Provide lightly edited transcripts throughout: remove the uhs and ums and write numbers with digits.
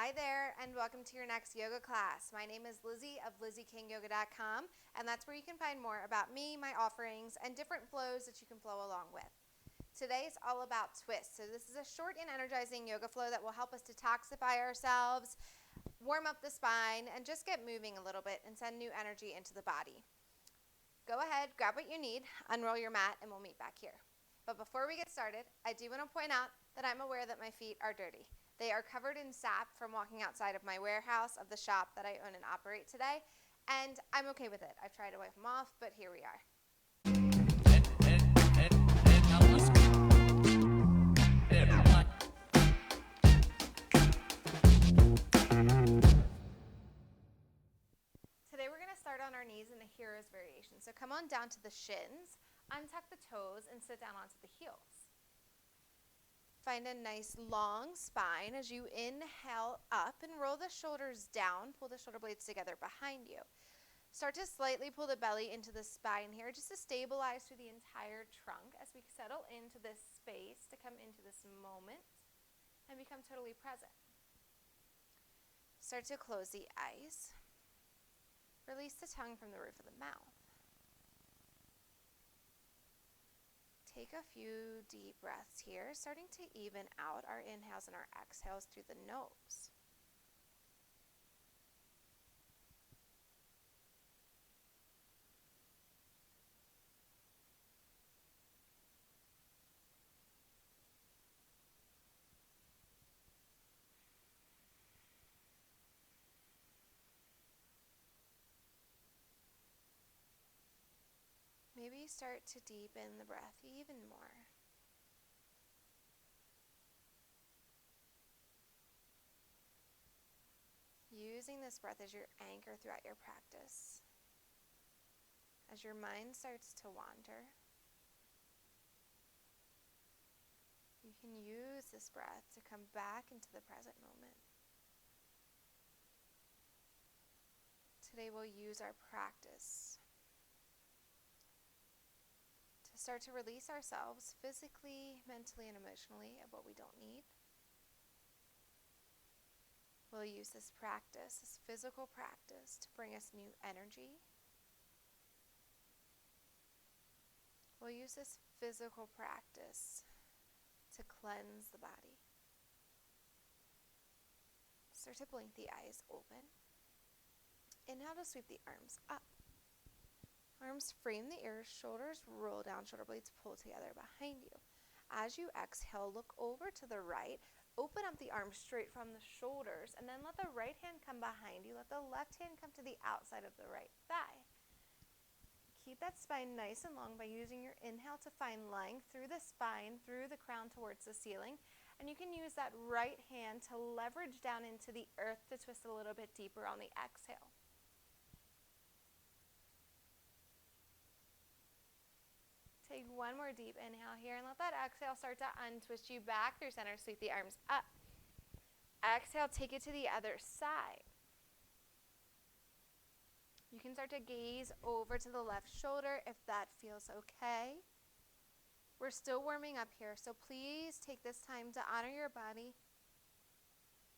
Hi there, and welcome to your next yoga class. My name is Lizzie of LizzieKingYoga.com, and that's where you can find more about me, my offerings, and different flows that you can flow along with. Today is all about twists. So this is a short and energizing yoga flow that will help us detoxify ourselves, warm up the spine, and just get moving a little bit and send new energy into the body. Go ahead, grab what you need, unroll your mat, and we'll meet back here. But before we get started, I do want to point out that I'm aware that my feet are dirty. They are covered in sap from walking outside of my warehouse of the shop that I own and operate today, and I'm okay with it. I've tried to wipe them off, but here we are. Today we're going to start on our knees in the hero's variation. So come on down to the shins, untuck the toes, and sit down onto the heels. Find a nice long spine as you inhale up and roll the shoulders down. Pull the shoulder blades together behind you. Start to slightly pull the belly into the spine here just to stabilize through the entire trunk as we settle into this space to come into this moment and become totally present. Start to close the eyes. Release the tongue from the roof of the mouth. Take a few deep breaths here, starting to even out our inhales and our exhales through the nose. Maybe start to deepen the breath even more. Using this breath as your anchor throughout your practice. As your mind starts to wander, you can use this breath to come back into the present moment. Today we'll use our practice to start to release ourselves physically, mentally, and emotionally of what we don't need. We'll use this practice, this physical practice, to bring us new energy. We'll use this physical practice to cleanse the body. Start to blink the eyes open. Inhale to sweep the arms up. Arms frame the ears, shoulders roll down, shoulder blades pull together behind you. As you exhale, look over to the right. Open up the arms straight from the shoulders, and then let the right hand come behind you. Let the left hand come to the outside of the right thigh. Keep that spine nice and long by using your inhale to find length through the spine, through the crown towards the ceiling. And you can use that right hand to leverage down into the earth to twist a little bit deeper on the exhale. Take one more deep inhale here and let that exhale start to untwist you back through center. Sweep the arms up. Exhale, take it to the other side. You can start to gaze over to the left shoulder if that feels okay. We're still warming up here, so please take this time to honor your body,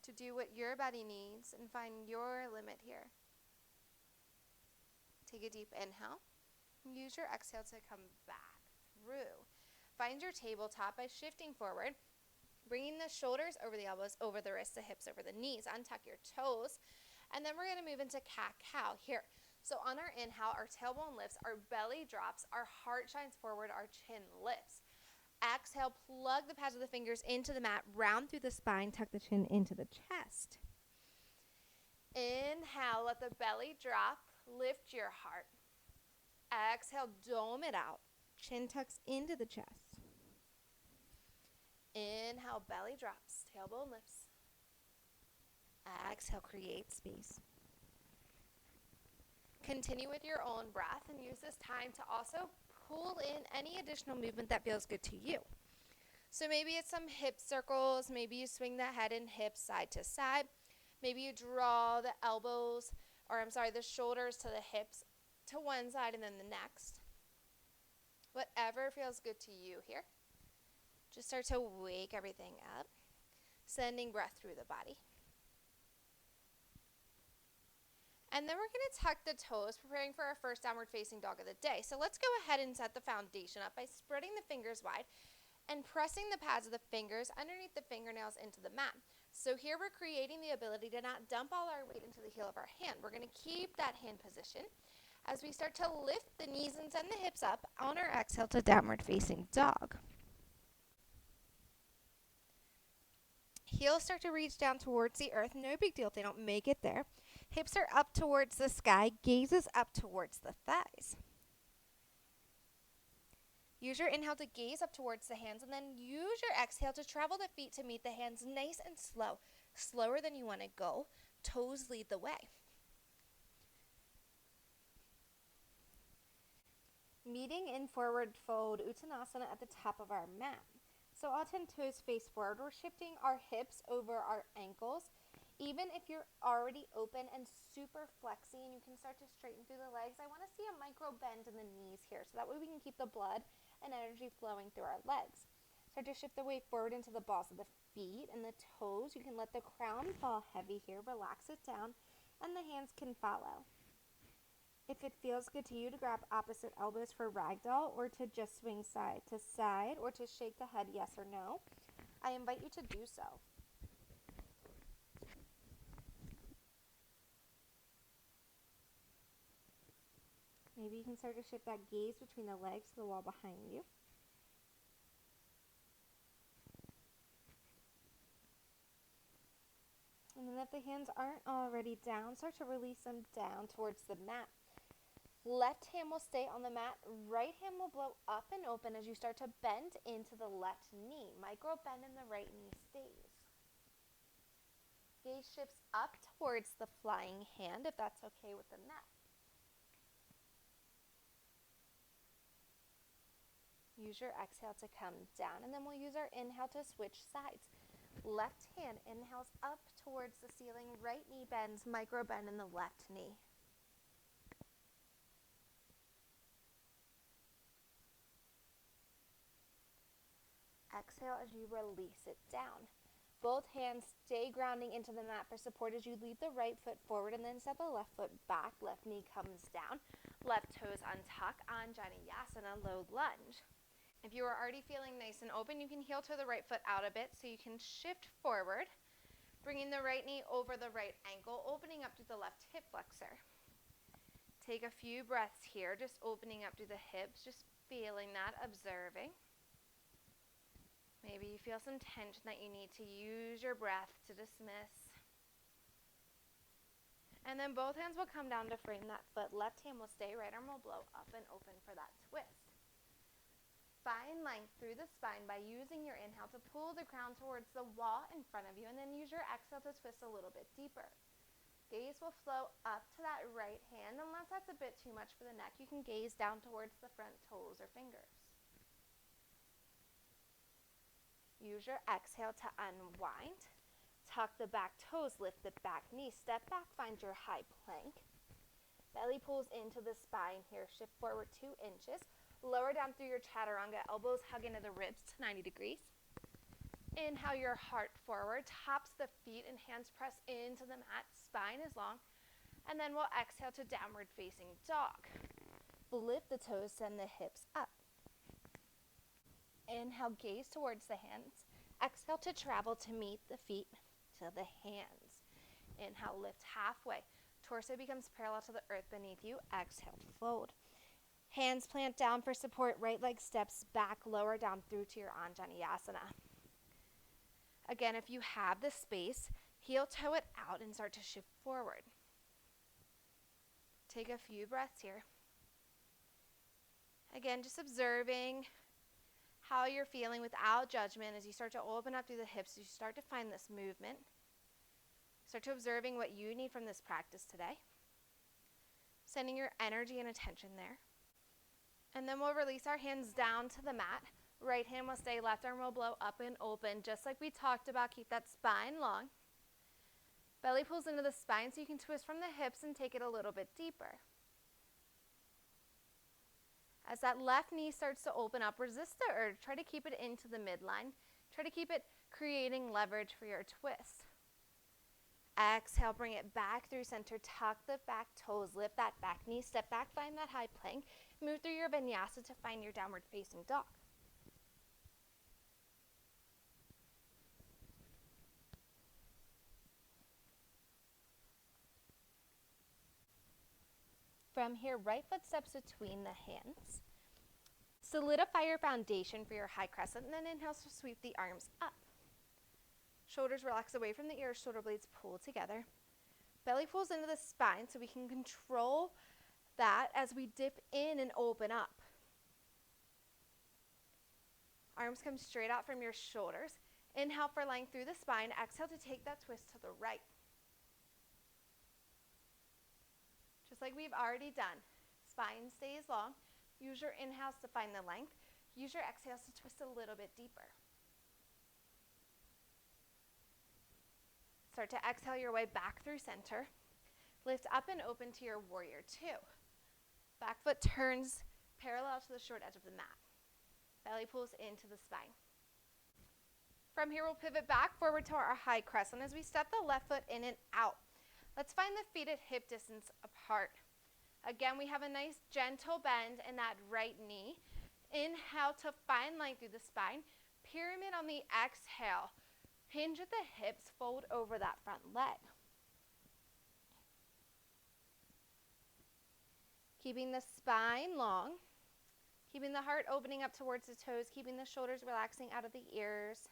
to do what your body needs, and find your limit here. Take a deep inhale. Use your exhale to come back through. Find your tabletop by shifting forward, bringing the shoulders over the elbows, over the wrists, the hips over the knees. Untuck your toes, and then we're going to move into cat-cow here. So on our inhale, our tailbone lifts, our belly drops, our heart shines forward, our chin lifts. Exhale, plug the pads of the fingers into the mat, round through the spine, tuck the chin into the chest. Inhale, let the belly drop, lift your heart. Exhale, dome it out. Chin tucks into the chest. Inhale, belly drops, tailbone lifts. Exhale, create space. Continue with your own breath and use this time to also pull in any additional movement that feels good to you. So maybe it's some hip circles, maybe you swing the head and hips side to side. Maybe you draw the the shoulders to the hips to one side and then the next. Whatever feels good to you here. Just start to wake everything up, sending breath through the body. And then we're going to tuck the toes, preparing for our first downward facing dog of the day. So let's go ahead and set the foundation up by spreading the fingers wide and pressing the pads of the fingers underneath the fingernails into the mat. So here we're creating the ability to not dump all our weight into the heel of our hand. We're going to keep that hand position as we start to lift the knees and send the hips up on our exhale to downward facing dog. Heels start to reach down towards the earth. No big deal if they don't make it there. Hips are up towards the sky. Gaze is up towards the thighs. Use your inhale to gaze up towards the hands, and then use your exhale to travel the feet to meet the hands nice and slow. Slower than you want to go. Toes lead the way. Meeting in forward fold Uttanasana at the top of our mat. So all 10 toes face forward. We're shifting our hips over our ankles. Even if you're already open and super flexy and you can start to straighten through the legs, I want to see a micro bend in the knees here. So that way we can keep the blood and energy flowing through our legs. Start to shift the weight forward into the balls of the feet and the toes. You can let the crown fall heavy here. Relax it down and the hands can follow. If it feels good to you to grab opposite elbows for ragdoll or to just swing side to side or to shake the head yes or no, I invite you to do so. Maybe you can start to shift that gaze between the legs to the wall behind you. And then if the hands aren't already down, start to release them down towards the mat. Left hand will stay on the mat. Right hand will blow up and open as you start to bend into the left knee. Micro bend in the right knee stays. Gaze shifts up towards the flying hand if that's okay with the neck. Use your exhale to come down, and then we'll use our inhale to switch sides. Left hand inhales up towards the ceiling. Right knee bends, micro bend in the left knee. Exhale as you release it down. Both hands stay grounding into the mat for support as you lead the right foot forward and then step the left foot back. Left knee comes down. Left toes untuck. Anjaneyasana, low lunge. If you are already feeling nice and open, you can heel toe the right foot out a bit so you can shift forward, bringing the right knee over the right ankle, opening up to the left hip flexor. Take a few breaths here, just opening up to the hips, just feeling that, observing. Maybe you feel some tension that you need to use your breath to dismiss. And then both hands will come down to frame that foot. Left hand will stay, right arm will blow up and open for that twist. Find length through the spine by using your inhale to pull the crown towards the wall in front of you, and then use your exhale to twist a little bit deeper. Gaze will flow up to that right hand. Unless that's a bit too much for the neck, you can gaze down towards the front toes or fingers. Use your exhale to unwind. Tuck the back toes, lift the back knee. Step back, find your high plank. Belly pulls into the spine here. Shift forward 2 inches. Lower down through your chaturanga. Elbows hug into the ribs to 90 degrees. Inhale your heart forward. Tops the feet and hands press into the mat. Spine is long. And then we'll exhale to downward facing dog. Lift the toes, send the hips up. Inhale, gaze towards the hands. Exhale to travel to meet the feet to the hands. Inhale, lift halfway. Torso becomes parallel to the earth beneath you. Exhale, fold. Hands plant down for support. Right leg steps back, lower down through to your Anjaneyasana. Again, if you have the space, heel toe it out and start to shift forward. Take a few breaths here. Again, just observing how you're feeling without judgment as you start to open up through the hips, you start to find this movement. Start to observing what you need from this practice today. Sending your energy and attention there. And then we'll release our hands down to the mat. Right hand will stay, left arm will blow up and open, just like we talked about. Keep that spine long. Belly pulls into the spine so you can twist from the hips and take it a little bit deeper. As that left knee starts to open up, resist the urge. Try to keep it into the midline. Try to keep it creating leverage for your twist. Exhale, bring it back through center. Tuck the back toes, lift that back knee, step back, find that high plank. Move through your vinyasa to find your downward facing dog. From here, right foot steps between the hands. Solidify your foundation for your high crescent, and then inhale to sweep the arms up. Shoulders relax away from the ears, shoulder blades pull together. Belly pulls into the spine so we can control that as we dip in and open up. Arms come straight out from your shoulders. Inhale for length through the spine. Exhale to take that twist to the right. Just like we've already done. Spine stays long. Use your inhales to find the length. Use your exhales to twist a little bit deeper. Start to exhale your way back through center. Lift up and open to your warrior two. Back foot turns parallel to the short edge of the mat. Belly pulls into the spine. From here, we'll pivot back forward to our high crescent as we step the left foot in and out. Let's find the feet at hip distance apart. Again, we have a nice gentle bend in that right knee. Inhale to find length through the spine. Pyramid on the exhale. Hinge at the hips, fold over that front leg. Keeping the spine long. Keeping the heart opening up towards the toes. Keeping the shoulders relaxing out of the ears.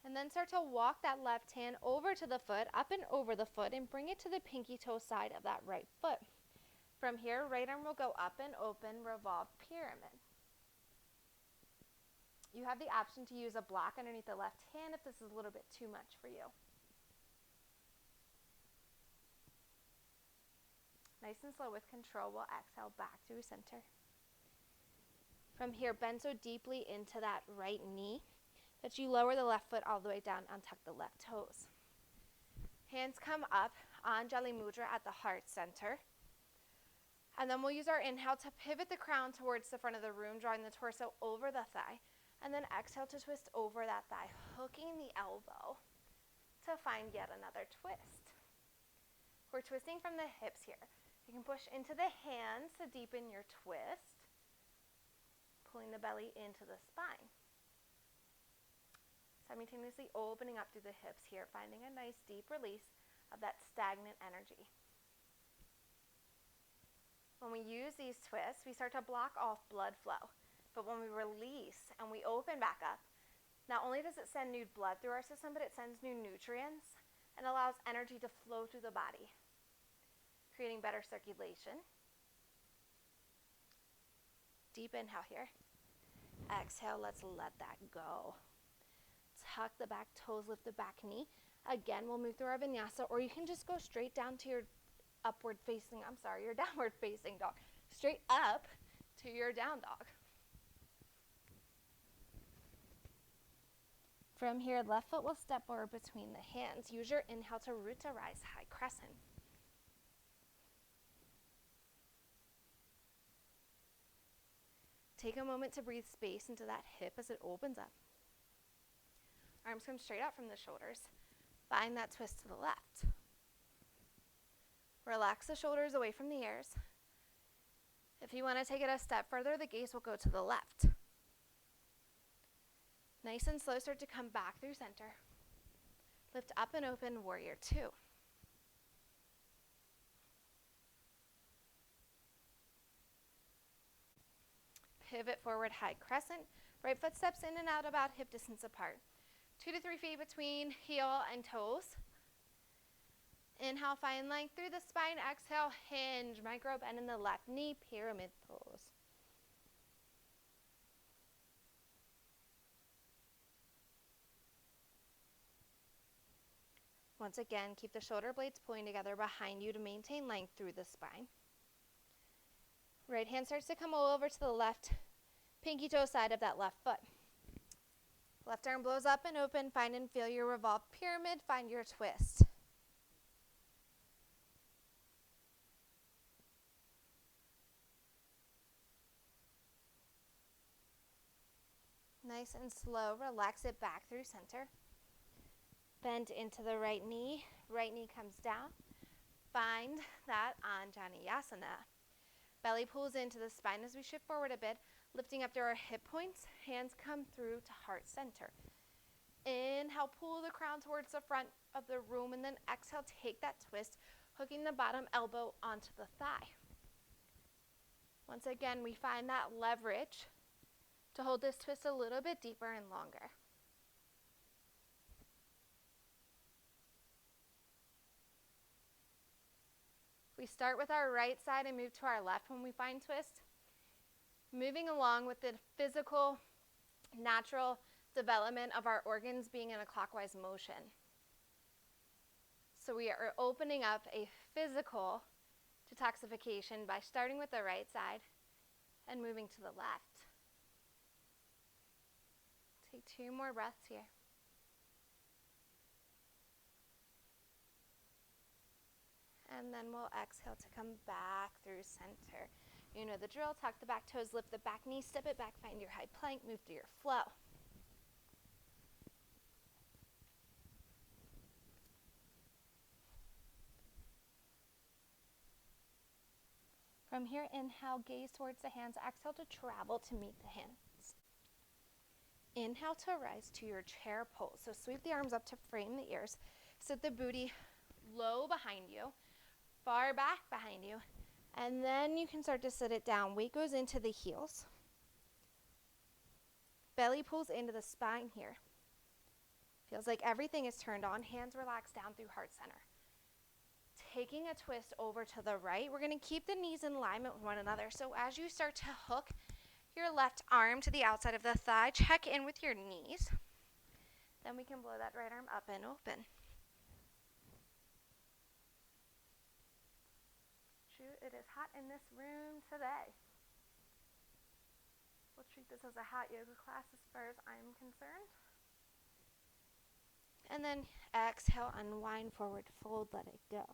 And then start to walk that left hand over to the foot, up and over the foot, and bring it to the pinky toe side of that right foot. From here, right arm will go up and open, revolve pyramid. You have the option to use a block underneath the left hand if this is a little bit too much for you. Nice and slow with control, we'll exhale back through center. From here, bend so deeply into that right knee that you lower the left foot all the way down, untuck the left toes. Hands come up, Anjali Mudra at the heart center. And then we'll use our inhale to pivot the crown towards the front of the room, drawing the torso over the thigh. And then exhale to twist over that thigh, hooking the elbow to find yet another twist. We're twisting from the hips here. You can push into the hands to deepen your twist, pulling the belly into the spine. Simultaneously opening up through the hips here, finding a nice deep release of that stagnant energy. When we use these twists, we start to block off blood flow. But when we release and we open back up, not only does it send new blood through our system, but it sends new nutrients and allows energy to flow through the body, creating better circulation. Deep inhale here. Exhale, let's let that go. Tuck the back toes, lift the back knee. Again, we'll move through our vinyasa, or you can just go straight down to your downward facing dog. Straight up to your down dog. From here, left foot will step forward between the hands. Use your inhale to root to rise, high crescent. Take a moment to breathe space into that hip as it opens up. Arms come straight out from the shoulders. Find that twist to the left. Relax the shoulders away from the ears. If you want to take it a step further, the gaze will go to the left. Nice and slow, start to come back through center. Lift up and open, warrior two. Pivot forward, high crescent. Right foot steps in and out about hip distance apart. 2 to 3 feet between heel and toes. Inhale, find length through the spine. Exhale, hinge. Micro bend in the left knee, pyramid pose. Once again, keep the shoulder blades pulling together behind you to maintain length through the spine. Right hand starts to come all over to the left pinky toe side of that left foot. Left arm blows up and open. Find and feel your revolve pyramid. Find your twist. Nice and slow, relax it back through center. Bend into the right knee comes down. Find that Anjaneyasana. Belly pulls into the spine as we shift forward a bit, lifting up to our hip points. Hands come through to heart center. Inhale, pull the crown towards the front of the room, and then exhale, take that twist, hooking the bottom elbow onto the thigh. Once again, we find that leverage to hold this twist a little bit deeper and longer. We start with our right side and move to our left when we find twist, moving along with the physical, natural development of our organs being in a clockwise motion. So we are opening up a physical detoxification by starting with the right side and moving to the left. Take 2 more breaths here. And then we'll exhale to come back through center. You know the drill. Tuck the back toes, lift the back knee, step it back, find your high plank, move through your flow. From here, inhale, gaze towards the hands. Exhale to travel to meet the hands. Inhale to rise to your chair pose. So sweep the arms up to frame the ears. Sit the booty low behind you, far back behind you, and then you can start to sit it down. Weight goes into the heels. Belly pulls into the spine here. Feels like everything is turned on. Hands relax down through heart center. Taking a twist over to the right, we're going to keep the knees in alignment with one another. So as you start to hook your left arm to the outside of the thigh, check in with your knees. Then we can blow that right arm up and open. Shoot, it is hot in this room today. We'll treat this as a hot yoga class as far as I'm concerned. And then exhale, unwind forward, fold, let it go.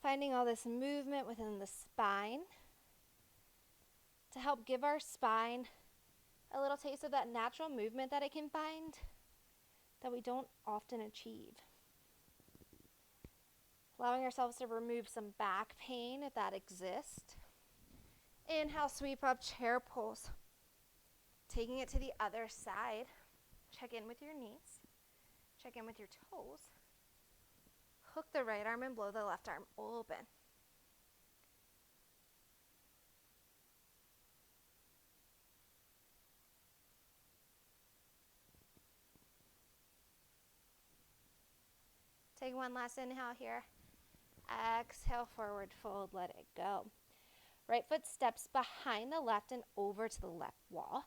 Finding all this movement within the spine to help give our spine a little taste of that natural movement that it can find that we don't often achieve. Allowing ourselves to remove some back pain if that exists. Inhale, sweep up, chair pose. Taking it to the other side. Check in with your knees. Check in with your toes. Hook the right arm and blow the left arm open. Take one last inhale here. Exhale, forward fold, let it go. Right foot steps behind the left and over to the left wall.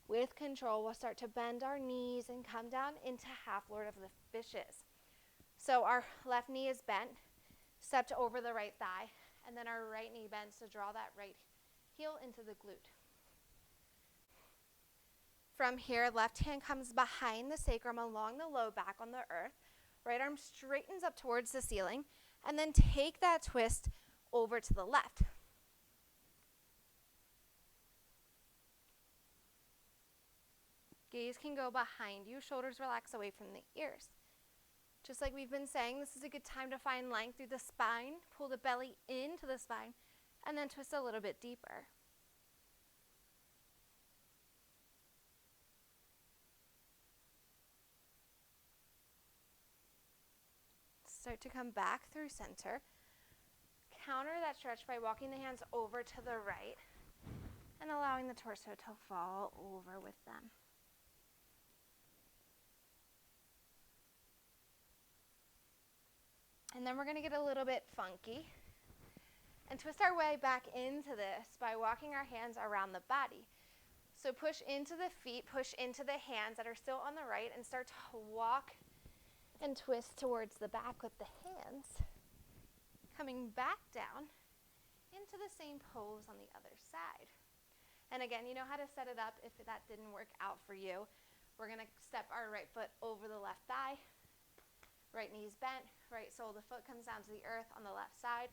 With control, we'll start to bend our knees and come down into half Lord of the Fishes. So our left knee is bent, stepped over the right thigh, and then our right knee bends to draw that right heel into the glute. From here, left hand comes behind the sacrum along the low back on the earth. Right arm straightens up towards the ceiling, and then take that twist over to the left. Gaze can go behind you, shoulders relax away from the ears. Just like we've been saying, this is a good time to find length through the spine, pull the belly into the spine, and then twist a little bit deeper. Start to come back through center. Counter that stretch by walking the hands over to the right and allowing the torso to fall over with them. And then we're going to get a little bit funky and twist our way back into this by walking our hands around the body. So push into the feet, push into the hands that are still on the right, and start to walk and twist towards the back with the hands. Coming back down into the same pose on the other side. And again, you know how to set it up if that didn't work out for you. We're going to step our right foot over the left thigh. Right knee's bent, right sole of the foot comes down to the earth on the left side,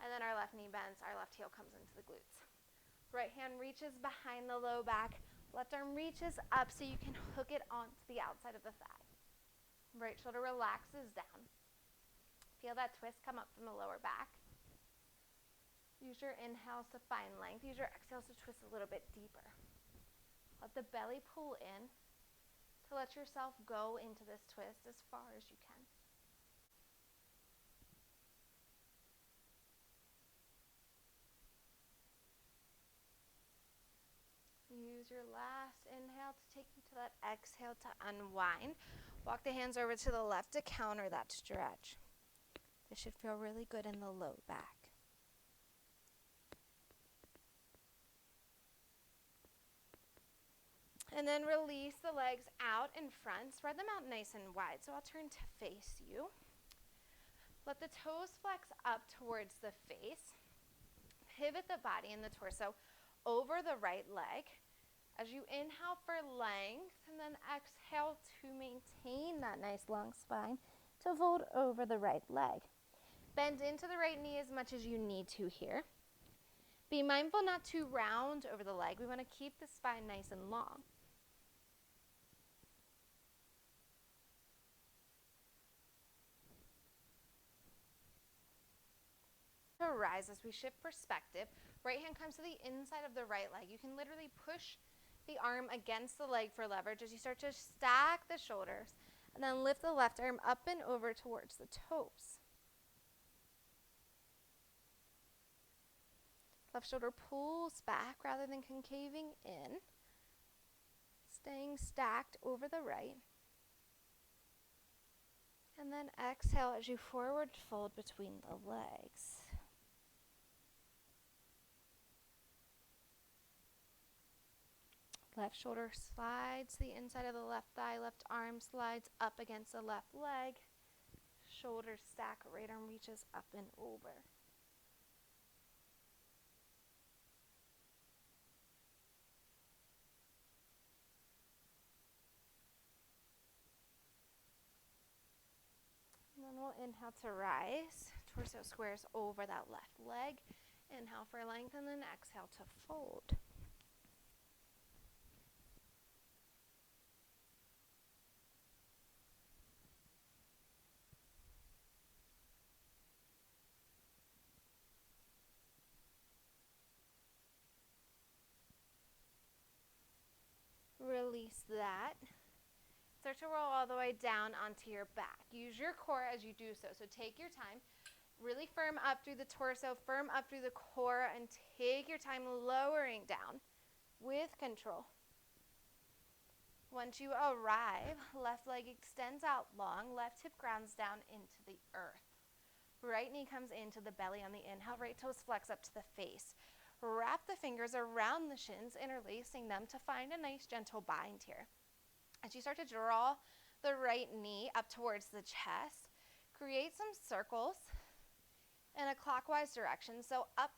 and then our left knee bends, our left heel comes into the glutes. Right hand reaches behind the low back. Left arm reaches up so you can hook it onto the outside of the thigh. Right shoulder relaxes down. Feel that twist come up from the lower back. Use your inhales to find length. Use your exhales to twist a little bit deeper. Let the belly pull in to let yourself go into this twist as far as you can. Use your last inhale to take you to that exhale to unwind. Walk the hands over to the left to counter that stretch. This should feel really good in the low back. And then release the legs out in front. Spread them out nice and wide. So I'll turn to face you. Let the toes flex up towards the face. Pivot the body and the torso over the right leg. As you inhale for length and then exhale to maintain that nice long spine to fold over the right leg. Bend into the right knee as much as you need to here. Be mindful not to round over the leg. We want to keep the spine nice and long. To rise as we shift perspective. Right hand comes to the inside of the right leg. You can literally push the arm against the leg for leverage as you start to stack the shoulders, and then lift the left arm up and over towards the toes. Left shoulder pulls back rather than concaving in, staying stacked over the right. And then exhale as you forward fold between the legs. Left shoulder slides to the inside of the left thigh. Left arm slides up against the left leg. Shoulders stack. Right arm reaches up and over. And then we'll inhale to rise. Torso squares over that left leg. Inhale for length and then exhale to fold. Release that. Start to roll all the way down onto your back. Use your core as you do so. So take your time. Really firm up through the torso, firm up through the core, and take your time lowering down with control. Once you arrive, left leg extends out long, left hip grounds down into the earth. Right knee comes into the belly on the inhale, right toes flex up to the face. Wrap the fingers around the shins, interlacing them to find a nice gentle bind here. As you start to draw the right knee up towards the chest, create some circles in a clockwise direction. So up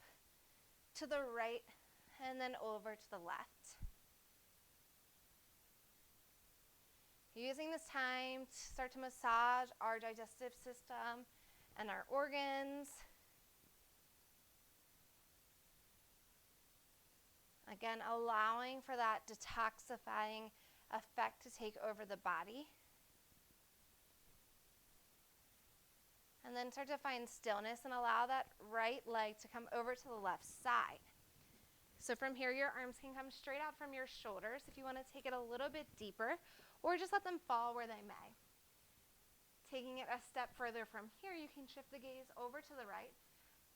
to the right and then over to the left. Using this time to start to massage our digestive system and our organs. Again, allowing for that detoxifying effect to take over the body. And then start to find stillness and allow that right leg to come over to the left side. So from here, your arms can come straight out from your shoulders if you want to take it a little bit deeper, or just let them fall where they may. Taking it a step further from here, you can shift the gaze over to the right.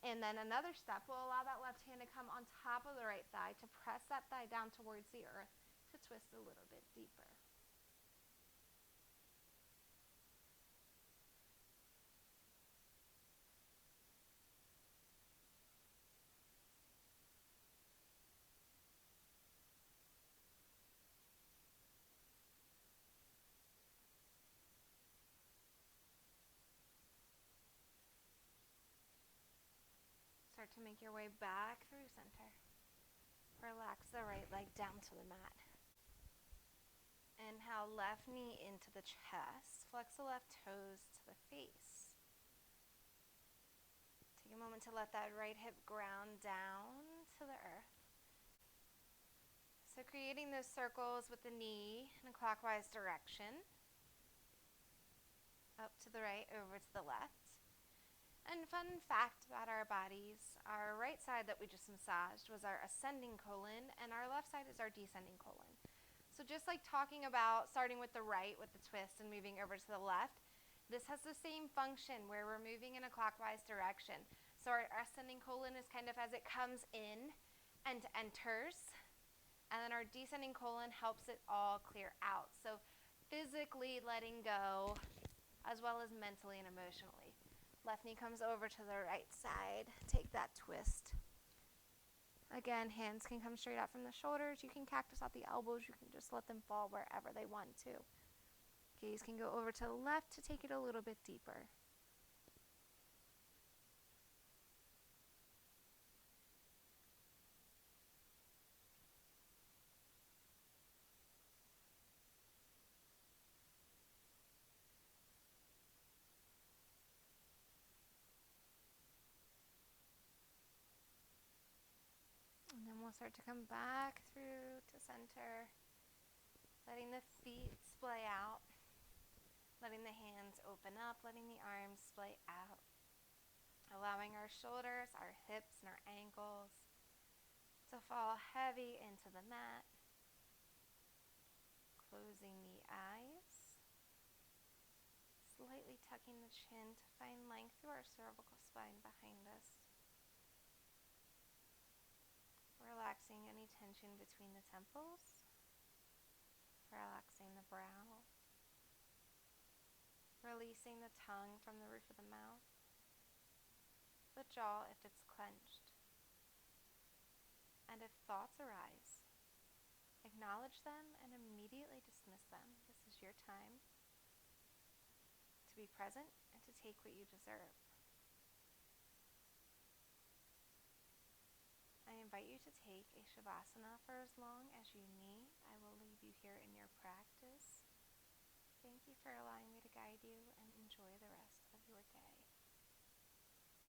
And then another step will allow that left hand to come on top of the right thigh to press that thigh down towards the earth to twist a little bit deeper. Start to make your way back through center. Relax the right leg down to the mat. Inhale, left knee into the chest. Flex the left toes to the face. Take a moment to let that right hip ground down to the earth. creating those circles with the knee in a clockwise direction. Up to the right, over to the left. And fun fact about our bodies, our right side that we just massaged was our ascending colon, and our left side is our descending colon. So just like talking about starting with the right with the twist and moving over to the left, this has the same function where we're moving in a clockwise direction. So our ascending colon is kind of as it comes in and enters, and then our descending colon helps it all clear out. So physically letting go as well as mentally and emotionally. Left knee comes over to the right side. Take that twist. Again, hands can come straight out from the shoulders. You can cactus out the elbows. You can just let them fall wherever they want to. Gaze can go over to the left to take it a little bit deeper. And then we'll start to come back through to center, letting the feet splay out, letting the hands open up, letting the arms splay out, allowing our shoulders, our hips, and our ankles to fall heavy into the mat, closing the eyes, slightly tucking the chin to find length through our cervical spine behind us. Relaxing any tension between the temples, relaxing the brow, releasing the tongue from the roof of the mouth, the jaw if it's clenched. And if thoughts arise, acknowledge them and immediately dismiss them. This is your time to be present and to take what you deserve. I invite you to take a Shavasana for as long as you need. I will leave you here in your practice. Thank you for allowing me to guide you, and enjoy the rest.